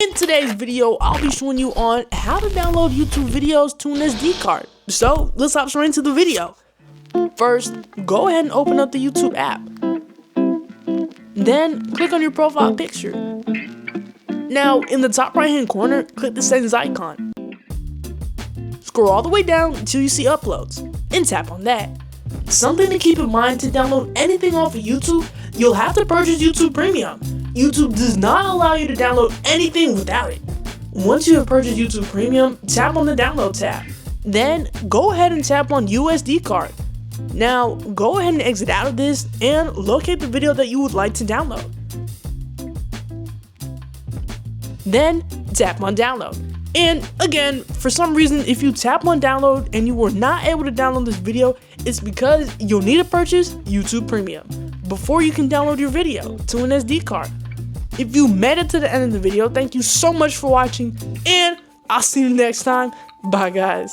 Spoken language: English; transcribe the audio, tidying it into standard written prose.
In today's video, I'll be showing you on how to download YouTube videos to an SD card. So let's hop straight into the video. First, go ahead and open up the YouTube app. Then click on your profile picture. Now in the top right hand corner, click the settings icon. Scroll all the way down until you see uploads and tap on that. Something to keep in mind: to download anything off of YouTube, you'll have to purchase YouTube Premium. YouTube does not allow you to download anything without it. Once you have purchased YouTube Premium, tap on the download tab. Then go ahead and tap on USD card. Now go ahead and exit out of this and locate the video that you would like to download. Then tap on download. And again, for some reason, if you tap on download and you were not able to download this video, it's because you'll need to purchase YouTube Premium before you can download your video to an SD card. If you made it to the end of the video, thank you so much for watching, and I'll see you next time. Bye guys.